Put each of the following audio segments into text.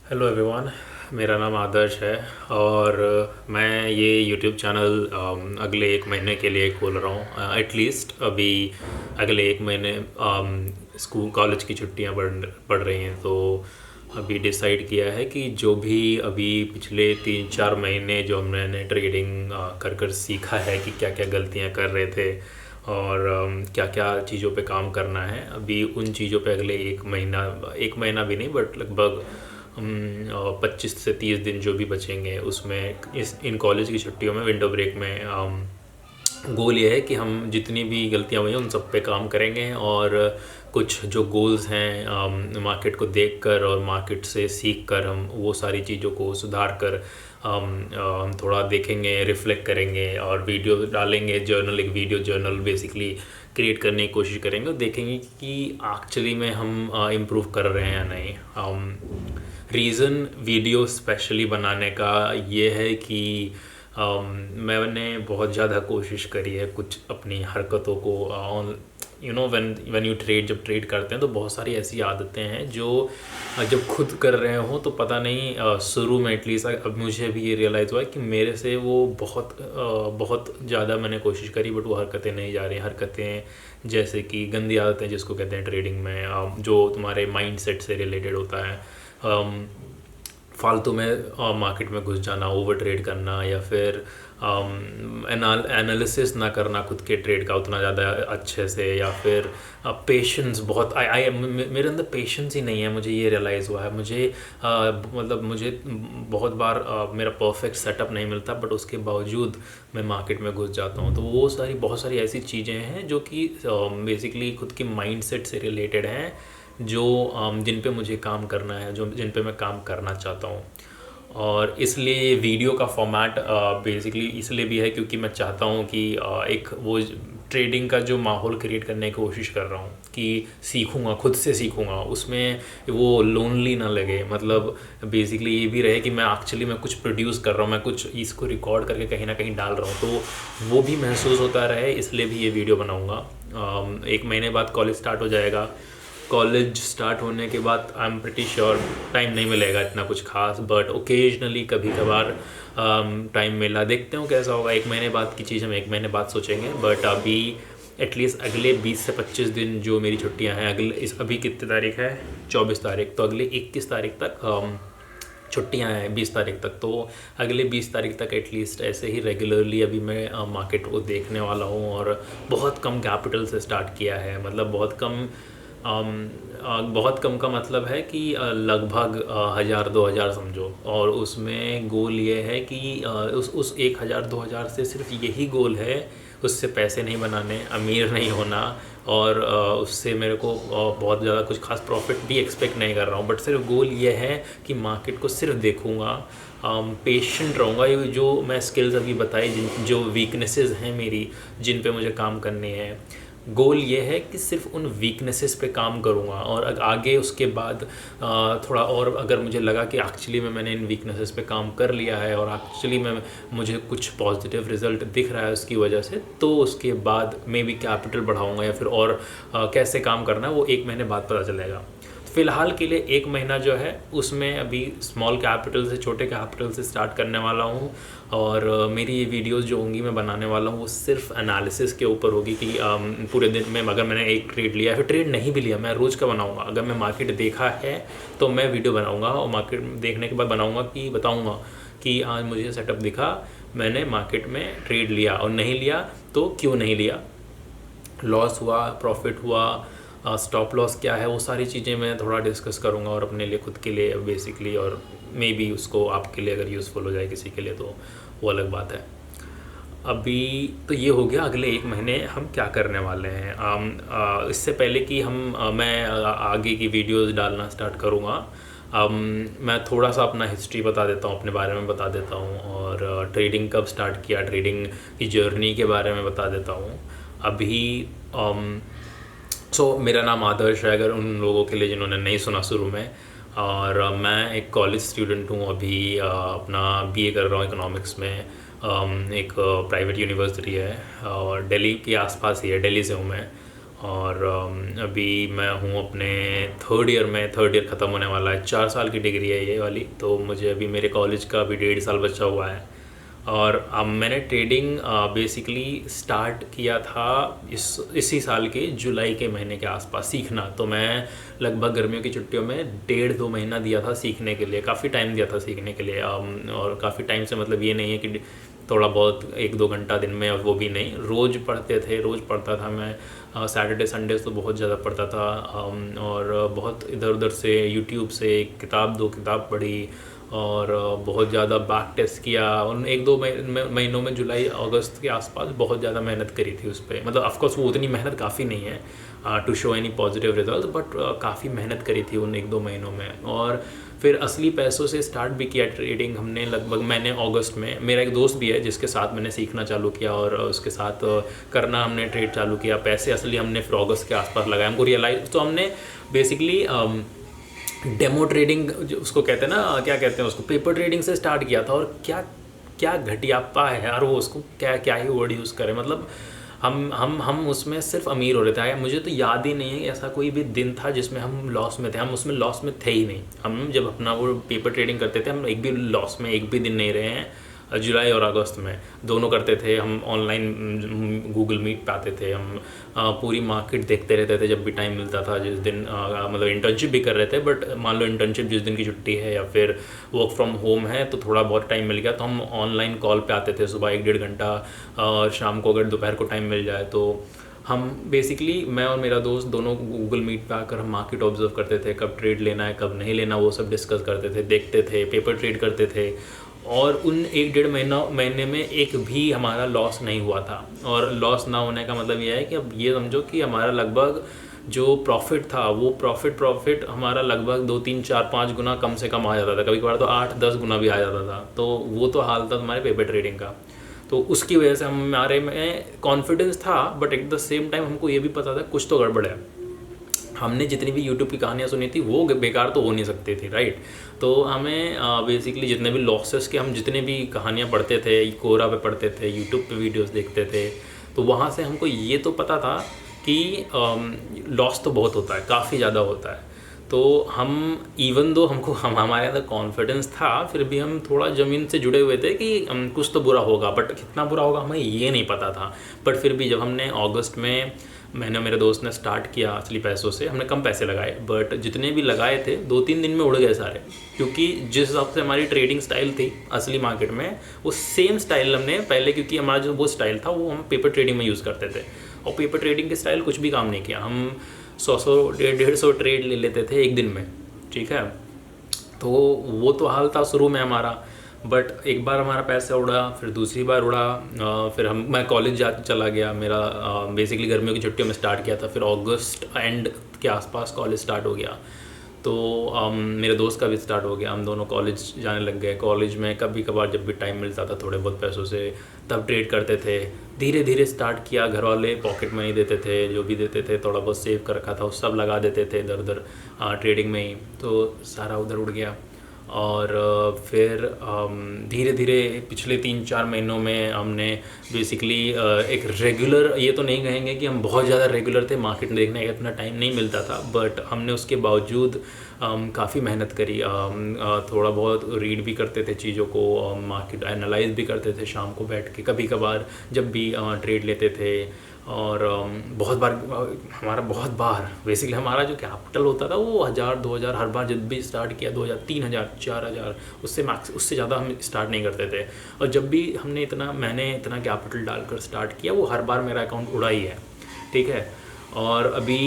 Hello everyone. मेरा नाम आदर्श है और मैं ये यूट्यूब चैनल अगले एक महीने के लिए खोल रहा हूँ। एटलीस्ट अभी अगले एक महीने स्कूल कॉलेज की छुट्टियाँ पड़ रही हैं, तो अभी डिसाइड किया है कि जो भी अभी पिछले 3-4 महीने जो हमने ट्रेडिंग कर कर सीखा है कि क्या क्या गलतियाँ कर रहे थे और क्या क्या चीज़ों पे काम करना है, अभी उन चीज़ों पे अगले एक महीना भी नहीं बट लगभग 25 से 30 दिन जो भी बचेंगे उसमें इस इन कॉलेज की छुट्टियों में विंडो ब्रेक में गोल ये है कि हम जितनी भी गलतियां हुई हैं उन सब पे काम करेंगे और कुछ जो गोल्स हैं मार्केट को देखकर और मार्केट से सीख कर हम वो सारी चीज़ों को सुधार कर हम थोड़ा देखेंगे, रिफ्लेक्ट करेंगे और वीडियो डालेंगे। जर्नल, एक वीडियो जर्नल बेसिकली क्रिएट करने की कोशिश करेंगे और देखेंगे कि एक्चुअली में हम इम्प्रूव कर रहे हैं या नहीं। रीज़न वीडियो स्पेशली बनाने का ये है कि मैंने बहुत ज़्यादा कोशिश करी है कुछ अपनी हरकतों को ऑन व्हेन यू जब ट्रेड करते हैं तो बहुत सारी ऐसी आदतें हैं जो जब खुद कर रहे हो तो पता नहीं, शुरू में एटलीस्ट अब मुझे भी ये रियलाइज़ हुआ है कि मेरे से वो बहुत ज़्यादा मैंने कोशिश करी बट वो हरकतें नहीं जा रही। हरकतें जैसे कि गंदी आदतें जिसको कहते हैं ट्रेडिंग में, जो तुम्हारे माइंडसेट से रिलेटेड होता है, फालतू में मार्केट में घुस जाना, ओवर ट्रेड करना या फिर एनालिसिस ना करना खुद के ट्रेड का उतना ज़्यादा अच्छे से, या फिर पेशेंस बहुत मेरे अंदर पेशेंस ही नहीं है। मुझे ये रियलाइज़ हुआ है। मुझे बहुत बार मेरा परफेक्ट सेटअप नहीं मिलता बट उसके बावजूद मैं मार्केट में घुस जाता हूँ। तो वो बहुत सारी ऐसी चीज़ें हैं जो कि बेसिकली खुद की माइंडसेट से रिलेटेड हैं, जो जिन पे मुझे काम करना है, जिन पे मैं काम करना चाहता हूँ। और इसलिए वीडियो का फॉर्मेट बेसिकली इसलिए भी है क्योंकि मैं चाहता हूँ कि एक वो ट्रेडिंग का जो माहौल क्रिएट करने की कोशिश कर रहा हूँ कि सीखूँगा, खुद से सीखूँगा, उसमें वो लोनली ना लगे। मतलब बेसिकली ये भी रहे कि मैं एक्चुअली मैं कुछ प्रोड्यूस कर रहा हूँ, मैं कुछ इसको रिकॉर्ड करके कहीं ना कहीं डाल रहा हूँ, तो वो भी महसूस होता रहे। इसलिए भी ये वीडियो बनाऊँगा। एक महीने बाद कॉलेज स्टार्ट हो जाएगा। कॉलेज स्टार्ट होने के बाद I am pretty sure time नहीं मिलेगा इतना कुछ खास, बट ओकेजनली कभी कभार टाइम मिला, देखते हो कैसा होगा। एक महीने बाद की चीज़ हम एक महीने बाद सोचेंगे, बट अभी एटलीस्ट अगले 20 से 25 दिन जो मेरी छुट्टियां हैं, अभी कितनी तारीख है, 24 तारीख, तो अगले 21 तारीख तक छुट्टियां हैं, 20 तारीख तक। तो अगले 20 तारीख तक एटलीस्ट ऐसे ही रेगुलरली अभी मैं मार्केट को देखने वाला हूँ। और बहुत कम कैपिटल से स्टार्ट किया है, मतलब बहुत कम का मतलब है कि लगभग 1000-2000 समझो। और उसमें गोल ये है कि उस 1000-2000 से सिर्फ यही गोल है, उससे पैसे नहीं बनाने, अमीर नहीं होना, और उससे मेरे को बहुत ज़्यादा कुछ खास प्रॉफिट भी एक्सपेक्ट नहीं कर रहा हूँ। बट सिर्फ गोल ये है कि मार्केट को सिर्फ देखूँगा, पेशेंट रहूँगा। ये जो मैं स्किल्स अभी बताई, जो वीकनेसेस हैं मेरी, जिन पे मुझे काम करने हैं, गोल ये है कि सिर्फ उन वीकनेसेस पे काम करूँगा। और आगे उसके बाद थोड़ा और अगर मुझे लगा कि एक्चुअली में मैंने इन वीकनेसेस पे काम कर लिया है और एक्चुअली में मुझे कुछ पॉजिटिव रिजल्ट दिख रहा है उसकी वजह से, तो उसके बाद मे बी कैपिटल बढ़ाऊँगा या फिर और कैसे काम करना है वो एक महीने बाद पता चलेगा। फ़िलहाल के लिए एक महीना जो है उसमें अभी स्मॉल कैपिटल से, छोटे कैपिटल से स्टार्ट करने वाला हूँ। और मेरी ये वीडियोस जो होंगी मैं बनाने वाला हूँ वो सिर्फ एनालिसिस के ऊपर होगी कि पूरे दिन में अगर मैंने एक ट्रेड लिया है, फिर ट्रेड नहीं भी लिया, मैं रोज़ का बनाऊँगा। अगर मैं मार्केट देखा है तो मैं वीडियो बनाऊँगा, और मार्केट देखने के बाद बताऊँगा कि आज मुझे सेटअप दिखा, मैंने मार्केट में ट्रेड लिया, और नहीं लिया तो क्यों नहीं लिया, लॉस हुआ, प्रॉफिट हुआ, स्टॉप लॉस क्या है, वो सारी चीज़ें मैं थोड़ा डिस्कस करूँगा और अपने लिए, खुद के लिए बेसिकली। और मे बी उसको आपके लिए अगर यूज़फुल हो जाए किसी के लिए तो वो अलग बात है। अभी तो ये हो गया अगले एक महीने हम क्या करने वाले हैं। इससे पहले कि मैं आगे की वीडियोस डालना स्टार्ट करूँगा, मैं थोड़ा सा अपना हिस्ट्री बता देता हूँ, अपने बारे में बता देता हूँ, और ट्रेडिंग कब स्टार्ट किया, ट्रेडिंग की जर्नी के बारे में बता देता हूँ अभी। मेरा नाम आदर्श है, अगर उन लोगों के लिए जिन्होंने नहीं सुना शुरू में। और मैं एक कॉलेज स्टूडेंट हूँ, अभी अपना बीए कर रहा हूँ इकोनॉमिक्स में। एक प्राइवेट यूनिवर्सिटी है और दिल्ली के आसपास ही है, दिल्ली से हूँ मैं। और अभी मैं हूँ अपने थर्ड ईयर में, थर्ड ईयर ख़त्म होने वाला है। 4 साल की डिग्री है ये वाली, तो मुझे अभी मेरे कॉलेज का अभी 1.5 साल बचा हुआ है। और अब मैंने ट्रेडिंग बेसिकली स्टार्ट किया था इसी साल के जुलाई के महीने के आसपास सीखना। तो मैं लगभग गर्मियों की छुट्टियों में 1.5-2 महीना दिया था सीखने के लिए, काफ़ी टाइम दिया था सीखने के लिए। और काफ़ी टाइम से मतलब ये नहीं है कि थोड़ा बहुत 1-2 घंटा दिन में, और वो भी नहीं, रोज़ पढ़ते थे, रोज़ पढ़ता था मैं। सैटरडे संडे तो बहुत ज़्यादा पढ़ता था। और बहुत इधर उधर से यूट्यूब से एक किताब 2 किताब पढ़ी, और बहुत ज़्यादा बैक टेस्ट किया उन 1-2 महीनों में, जुलाई अगस्त के आसपास बहुत ज़्यादा मेहनत करी थी उस पर। मतलब ऑफकोर्स वो उतनी मेहनत काफ़ी नहीं है to show any positive result, but काफ़ी मेहनत करी थी उन 1-2 महीनों में। और फिर असली पैसों से स्टार्ट भी किया ट्रेडिंग हमने। लगभग मैंने अगस्त में, मेरा एक दोस्त भी है जिसके साथ मैंने सीखना चालू किया, और उसके साथ करना हमने ट्रेड चालू किया। पैसे असली हमने फिर अगस्त के आसपास लगाए, हमको रियलाइज। तो हमने बेसिकली डेमो ट्रेडिंग जो उसको कहते हैं ना, क्या कहते हैं उसको, पेपर ट्रेडिंग से स्टार्ट किया था। और क्या क्या घटियापा है यार वो, उसको क्या क्या ही वर्ड यूज़ करें। मतलब हम उसमें सिर्फ अमीर हो रहे थे। मुझे तो याद ही नहीं है कि ऐसा कोई भी दिन था जिसमें हम लॉस में थे। हम उसमें लॉस में थे ही नहीं। हम जब अपना वो पेपर ट्रेडिंग करते थे, हम एक भी लॉस में एक भी दिन नहीं रहे हैं। जुलाई और अगस्त में दोनों करते थे हम। ऑनलाइन गूगल मीट पे आते थे हम, पूरी मार्केट देखते रहते थे जब भी टाइम मिलता था। जिस दिन मतलब इंटर्नशिप भी कर रहे थे, बट मान लो इंटर्नशिप जिस दिन की छुट्टी है या फिर वर्क फ्रॉम होम है तो थोड़ा बहुत टाइम मिल गया तो हम ऑनलाइन कॉल पे आते थे सुबह 1-1.5 घंटा, और शाम को अगर दोपहर को टाइम मिल जाए तो हम बेसिकली, मैं और मेरा दोस्त दोनों गूगल मीट पे आकर हम मार्केट ऑब्जर्व करते थे, कब ट्रेड लेना है कब नहीं लेना वो सब डिस्कस करते थे, देखते थे, पेपर ट्रेड करते थे। और उन 1-1.5 महीने में एक भी हमारा लॉस नहीं हुआ था। और लॉस ना होने का मतलब ये है कि अब ये समझो कि हमारा लगभग जो प्रॉफिट था वो प्रॉफिट हमारा लगभग 2-3-4-5 गुना कम से कम आ जाता था। कभी कभार तो 8-10 गुना भी आ जाता था। तो वो तो हाल था हमारे पेपर ट्रेडिंग का। तो उसकी वजह से हमारे में कॉन्फिडेंस था, but at the same time हमको ये भी पता था कुछ तो गड़बड़ है। हमने जितनी भी यूट्यूब की कहानियाँ सुनी थी वो बेकार तो हो नहीं सकती थी, राइट। तो हमें बेसिकली जितने भी लॉसेस के हम जितने भी कहानियाँ पढ़ते थे, कोरा पे पढ़ते थे, यूट्यूब पे वीडियोस देखते थे, तो वहाँ से हमको ये तो पता था कि लॉस तो बहुत होता है, काफ़ी ज़्यादा होता है। तो हम इवन दो हमको हमारे अंदर कॉन्फिडेंस था, फिर भी हम थोड़ा ज़मीन से जुड़े हुए थे कि कुछ तो बुरा होगा, बट कितना बुरा होगा हमें ये नहीं पता था। बट फिर भी जब हमने अगस्त में, मैंने मेरे दोस्त ने स्टार्ट किया असली पैसों से, हमने कम पैसे लगाए, बट जितने भी लगाए थे 2-3 दिन में उड़ गए सारे। क्योंकि जिस हिसाब से हमारी ट्रेडिंग स्टाइल थी असली मार्केट में, वो सेम स्टाइल हमने पहले, क्योंकि हमारा जो वो स्टाइल था वो हम पेपर ट्रेडिंग में यूज़ करते थे, और पेपर ट्रेडिंग के स्टाइल कुछ भी काम नहीं किया। हम 100-150 ट्रेड ले लेते थे एक दिन में, ठीक है। तो वो तो हाल था शुरू में हमारा। बट एक बार हमारा पैसा उड़ा, फिर दूसरी बार उड़ा, फिर मैं कॉलेज चला गया। मेरा बेसिकली गर्मियों की छुट्टियों में स्टार्ट किया था, फिर अगस्त एंड के आसपास कॉलेज स्टार्ट हो गया। तो मेरे दोस्त का भी स्टार्ट हो गया, हम दोनों कॉलेज जाने लग गए। कॉलेज में कभी कभार जब भी टाइम मिलता था थोड़े बहुत पैसों से तब ट्रेड करते थे। धीरे धीरे स्टार्ट किया, घर वाले पॉकेट मनी देते थे, जो भी देते थे थोड़ा बहुत सेव कर रखा था वो सब लगा देते थे इधर उधर ट्रेडिंग में ही, तो सारा उधर उड़ गया। और फिर धीरे धीरे पिछले 3-4 महीनों में हमने बेसिकली एक रेगुलर, ये तो नहीं कहेंगे कि हम बहुत ज़्यादा रेगुलर थे, मार्केट देखने का इतना टाइम नहीं मिलता था, बट हमने उसके बावजूद काफ़ी मेहनत करी। थोड़ा बहुत रीड भी करते थे चीज़ों को, मार्केट एनालाइज भी करते थे शाम को बैठ के कभी कभार जब भी ट्रेड लेते थे। और बहुत बार बेसिकली हमारा जो कैपिटल होता था वो 1000-2000 हर बार जब भी स्टार्ट किया, 2000, 3000, 4000, उससे ज़्यादा हम स्टार्ट नहीं करते थे। और जब भी मैंने इतना कैपिटल डालकर स्टार्ट किया वो हर बार मेरा अकाउंट उड़ा ही है, ठीक है। और अभी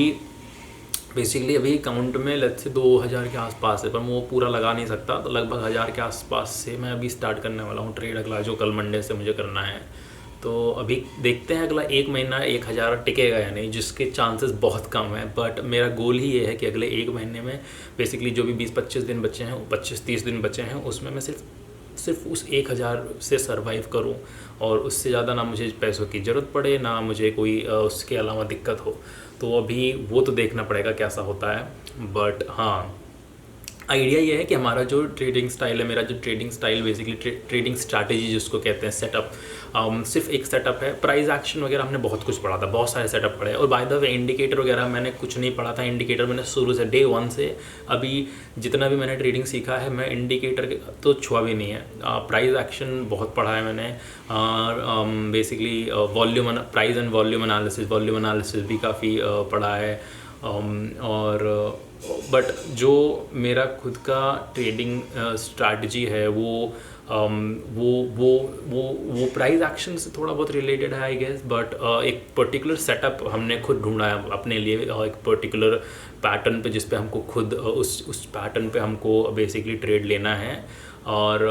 बेसिकली अकाउंट में लेट्स से 2000 के आसपास है, पर मैं वो पूरा लगा नहीं सकता, तो लगभग 1000 के आसपास से मैं अभी स्टार्ट करने वाला हूँ ट्रेड, अगला जो कल मंडे से मुझे करना है। तो अभी देखते हैं अगला 1 महीना 1000 टिकेगा या नहीं, जिसके चांसेस बहुत कम है। बट मेरा गोल ही ये है कि अगले 1 महीने में बेसिकली जो भी 20-25 दिन बचे हैं, 25-30 दिन बचे हैं, उसमें मैं सिर्फ उस 1000 से सर्वाइव करूं, और उससे ज़्यादा ना मुझे पैसों की ज़रूरत पड़े, ना मुझे कोई उसके अलावा दिक्कत हो। तो अभी वो तो देखना पड़ेगा कैसा होता है। बट हाँ, आइडिया ये है कि हमारा जो ट्रेडिंग स्टाइल है, मेरा जो trading style basically trading strategy जिसको कहते हैं, सेटअप, सिर्फ एक सेटअप है। प्राइस एक्शन वगैरह हमने बहुत कुछ पढ़ा था, बहुत सारे सेटअप पढ़े, और बाय द वे इंडिकेटर वगैरह मैंने कुछ नहीं पढ़ा था। इंडिकेटर मैंने शुरू से डे 1 से अभी जितना भी मैंने ट्रेडिंग सीखा है, मैं इंडिकेटर तो छुआ भी नहीं है। प्राइस एक्शन बहुत पढ़ा है मैंने, basically volume, price and volume analysis भी काफ़ी पढ़ा है। और बट जो मेरा खुद का ट्रेडिंग स्ट्रैटेजी है वो प्राइस एक्शन से थोड़ा बहुत रिलेटेड है आई गेस, बट एक पर्टिकुलर सेटअप हमने खुद ढूंढा है अपने लिए, एक पर्टिकुलर पैटर्न पे जिस पे हमको खुद उस पैटर्न पे हमको बेसिकली ट्रेड लेना है। और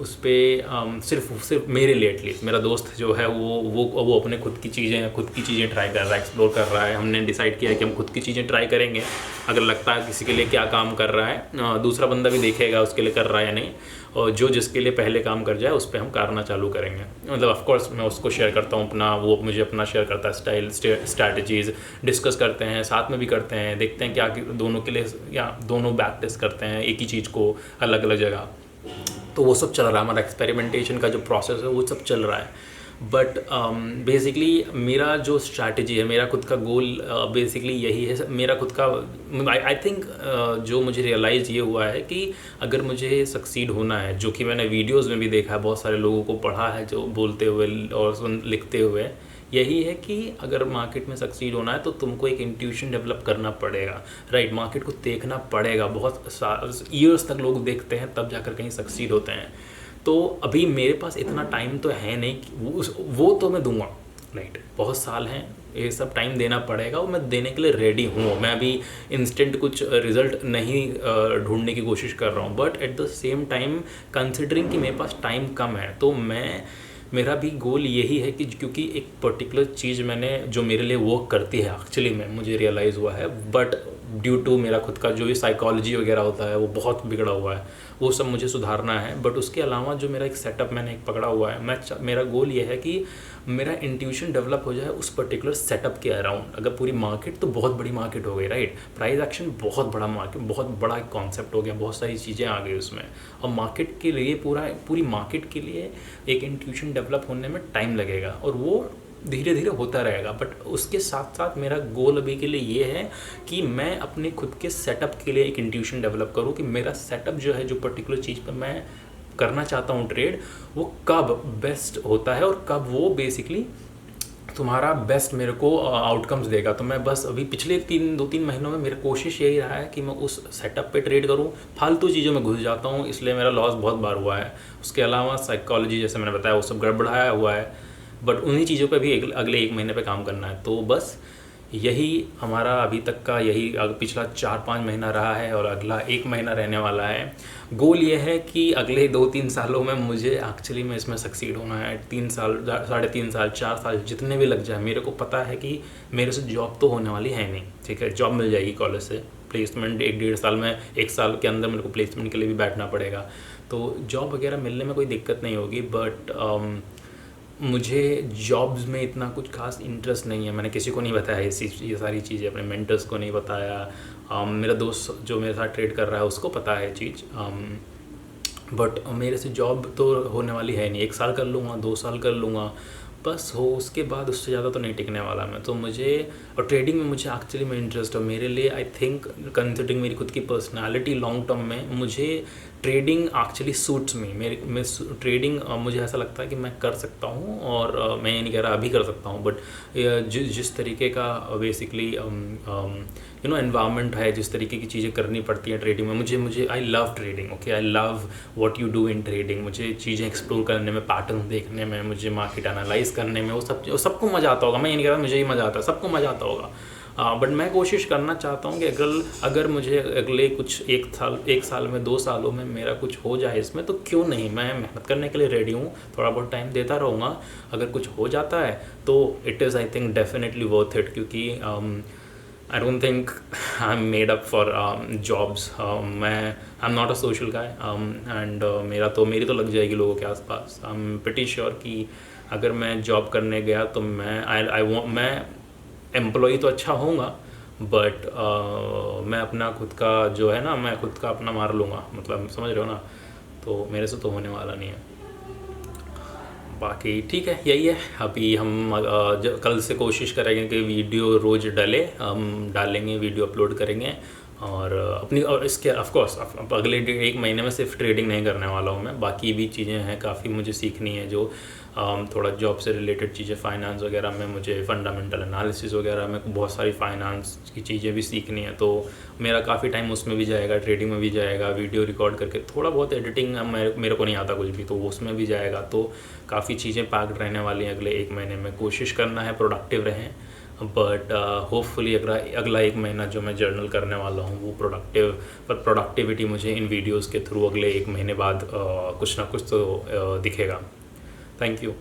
उस पर सिर्फ मेरे लिए एटलीस्ट, मेरा दोस्त जो है वो अपने खुद की चीज़ें ट्राई कर रहा है, एक्सप्लोर कर रहा है। हमने डिसाइड किया है कि हम खुद की चीज़ें ट्राई करेंगे, अगर लगता है किसी के लिए क्या काम कर रहा है, दूसरा बंदा भी देखेगा उसके लिए कर रहा है या नहीं, और जो जिसके लिए पहले काम कर जाए उस पर हम करना चालू करेंगे। मतलब ऑफ कोर्स मैं उसको शेयर करता हूँ अपना, वो मुझे अपना शेयर करता है स्टाइल, स्ट्रैटेजीज़ डिस्कस करते हैं, साथ में भी करते हैं, देखते हैं क्या दोनों के लिए, या दोनों बैक टेस्ट करते हैं एक ही चीज़ को अलग अलग जगह। तो वो सब चल रहा है, हमारा एक्सपेरिमेंटेशन का जो प्रोसेस है वो सब चल रहा है। बट बेसिकली मेरा जो स्ट्रैटेजी है, मेरा खुद का गोल बेसिकली यही है। मेरा खुद का आई थिंक जो मुझे रियलाइज़ ये हुआ है कि अगर मुझे सक्सीड होना है, जो कि मैंने वीडियोस में भी देखा है, बहुत सारे लोगों को पढ़ा है जो बोलते हुए और लिखते हुए, यही है कि अगर मार्केट में सक्सीड होना है तो तुमको एक इंट्यूशन डेवलप करना पड़ेगा, राइट। मार्केट को देखना पड़ेगा, बहुत ईयर्स तक लोग देखते हैं तब जाकर कहीं सक्सीड होते हैं। तो अभी मेरे पास इतना टाइम तो है नहीं कि वो तो मैं दूंगा, राइट। बहुत साल हैं, ये सब टाइम देना पड़ेगा और मैं देने के लिए रेडी हूँ। मैं अभी इंस्टेंट कुछ रिजल्ट नहीं ढूंढने की कोशिश कर रहा हूँ, but at the same time considering कि मेरे पास टाइम कम है, तो मेरा भी गोल यही है कि क्योंकि एक पर्टिकुलर चीज़ मैंने जो मेरे लिए वर्क करती है एक्चुअली में, मुझे रियलाइज़ हुआ है, बट ड्यू टू मेरा खुद का जो भी साइकोलॉजी वगैरह होता है वो बहुत बिगड़ा हुआ है, वो सब मुझे सुधारना है। बट उसके अलावा जो मेरा एक सेटअप मैंने एक पकड़ा हुआ है, मेरा गोल ये है कि मेरा इंट्यूशन डेवलप हो जाए उस पर्टिकुलर सेटअप के अराउंड। अगर पूरी मार्केट तो बहुत बड़ी मार्केट हो गई, राइट। प्राइस एक्शन बहुत बड़ा मार्केट, बहुत बड़ा एक कॉन्सेप्ट हो गया, बहुत सारी चीज़ें आ गई उसमें, और मार्केट के लिए पूरी मार्केट के लिए एक इंट्यूशन डेवलप होने में टाइम लगेगा, और वो धीरे धीरे होता रहेगा। बट उसके साथ साथ मेरा गोल अभी के लिए ये है कि मैं अपने खुद के सेटअप के लिए एक इंट्यूशन डेवलप करूँ कि मेरा सेटअप जो है, जो पर्टिकुलर चीज़ पर मैं करना चाहता हूँ ट्रेड, वो कब बेस्ट होता है और कब वो बेसिकली तुम्हारा बेस्ट मेरे को आउटकम्स देगा। तो मैं बस अभी पिछले 2-3 महीनों में मेरी कोशिश यही रहा है कि मैं उस सेटअप पे ट्रेड करूं। फालतू चीज़ों में घुस जाता हूं, इसलिए मेरा लॉस बहुत बार हुआ है। उसके अलावा साइकोलॉजी जैसे मैंने बताया वो सब गड़बड़ाया हुआ है, बट उन्हीं चीज़ों पे भी अगले 1 महीने पे काम करना है। तो बस यही हमारा अभी तक का पिछला 4-5 महीना रहा है, और अगला 1 महीना रहने वाला है। गोल ये है कि अगले 2-3 सालों में मुझे एक्चुअली में इसमें सक्सीड होना है। 3 साल, 3.5 साल, 4 साल जितने भी लग जाए, मेरे को पता है कि मेरे से जॉब तो होने वाली है नहीं, ठीक है। जॉब मिल जाएगी कॉलेज से, प्लेसमेंट 1-1.5 साल में, 1 साल के अंदर मेरे को प्लेसमेंट के लिए भी बैठना पड़ेगा, तो जॉब वगैरह मिलने में कोई दिक्कत नहीं होगी। बट मुझे जॉब्स में इतना कुछ खास इंटरेस्ट नहीं है। मैंने किसी को नहीं बताया ये सारी चीज़ें, अपने मेंटर्स को नहीं बताया। मेरा दोस्त जो मेरे साथ ट्रेड कर रहा है उसको पता है चीज़, बट मेरे से जॉब तो होने वाली है नहीं। 1 साल कर लूँगा, 2 साल कर लूँगा, बस हो, उसके बाद उससे ज़्यादा तो नहीं टिकने वाला मैं। तो मुझे, और ट्रेडिंग में मुझे एक्चुअली में इंटरेस्ट है। मेरे लिए आई थिंक कंसिडरिंग मेरी खुद की पर्सनालिटी, लॉन्ग टर्म में मुझे ट्रेडिंग एक्चुअली सूट्स मैं ट्रेडिंग मुझे ऐसा लगता है कि मैं कर सकता हूँ, और मैं ये नहीं कह रहा अभी कर सकता हूँ, बट जिस तरीके का बेसिकली एनवायरनमेंट है, जिस तरीके की चीज़ें करनी पड़ती हैं ट्रेडिंग में, मुझे I love trading, okay. I love what you do in trading. मुझे चीज़ें एक्सप्लोर करने में, पैटर्न देखने में, मुझे मार्केट एनालाइज करने में, वो सबको मज़ा आता होगा। मैं ये नहीं कह रहा मुझे ही मज़ा आता है, सबको मज़ा आता होगा। बट मैं कोशिश करना चाहता हूँ कि अगर मुझे अगले कुछ 1 साल में, 2 सालों में मेरा कुछ हो जाए इसमें, तो क्यों नहीं, मैं मेहनत करने के लिए रेडी हूँ, थोड़ा बहुत टाइम देता रहूँगा। अगर कुछ हो जाता है तो it is I think definitely worth it, क्योंकि I don't think I am made up for jobs. I am not a social guy, and मेरी तो लग जाएगी लोगों के आसपास। आई एम प्रीटी श्योर कि अगर मैं जॉब करने गया तो मैं एम्प्लॉई तो अच्छा होऊंगा, बट मैं अपना खुद का जो है ना, मैं खुद का अपना मार लूँगा, मतलब समझ रहे हो ना, तो मेरे से तो होने वाला नहीं है। बाकी ठीक है, यही है। अभी हम कल से कोशिश करेंगे कि वीडियो रोज़ डले, हम डालेंगे, वीडियो अपलोड करेंगे। और अपनी, और इसके ऑफकोर्स अगले 1 महीने में सिर्फ ट्रेडिंग नहीं करने वाला हूँ मैं, बाकी भी चीज़ें हैं काफ़ी मुझे सीखनी है, जो थोड़ा जॉब से रिलेटेड चीज़ें, फाइनेंस वगैरह में मुझे फंडामेंटल एनालिसिस वगैरह में बहुत सारी फाइनेंस की चीज़ें भी सीखनी है, तो मेरा काफ़ी टाइम उसमें भी जाएगा, ट्रेडिंग में भी जाएगा, वीडियो रिकॉर्ड करके थोड़ा बहुत एडिटिंग मेरे को नहीं आता कुछ भी, तो उसमें भी जाएगा। तो काफ़ी चीज़ें पैक्ड रहने वाली हैं अगले 1 महीने में। कोशिश करना है प्रोडक्टिव रहें, बट होपफुली अगला 1 महीना जो मैं जर्नल करने वाला हूँ वो प्रोडक्टिविटी मुझे इन वीडियोस के थ्रू अगले 1 महीने बाद कुछ ना कुछ तो दिखेगा। Thank you.